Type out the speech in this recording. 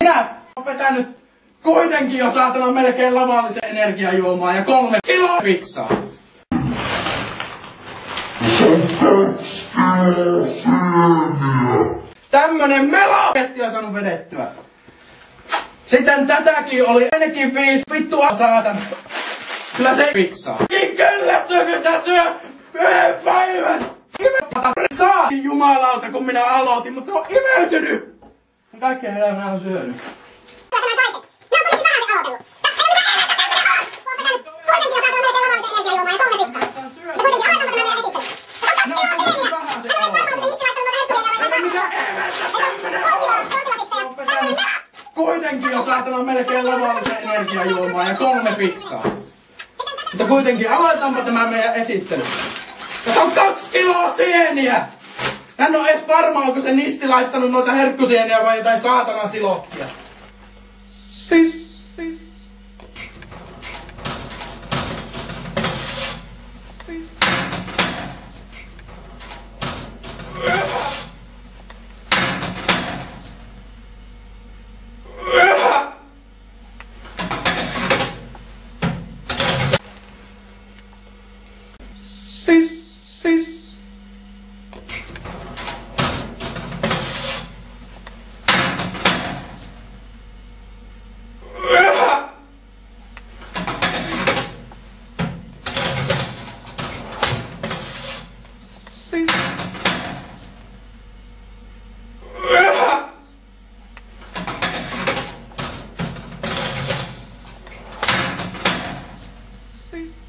Minä oon vetänyt kuitenkin jo saatana melkein lavallisen energiajuomaa ja 3 kiloa pizzaa. Tämmönen melopetti on saanut vedettyä. Sitten tätäkin oli ainakin 5 vittua saatana. Kyllä se pizzaa. Kyllästyy, kun sitä syö yhden päivän. Saatiin jumalauta, kun minä aloitin, mutta se on imeytynyt. Kaikkea elämää on syönyt. Kuitenkin jo saatana melkein lavallisen energiajuomaa ja 3 pizzaa. Mutta kuitenkin aloitaanpa tämä meidän esittely. Tässä on 2 kiloa sieniä! En oo edes varma, onko se nisti laittanut noita herkkusieniä vai jotain saatana silokkia. Siis. Please.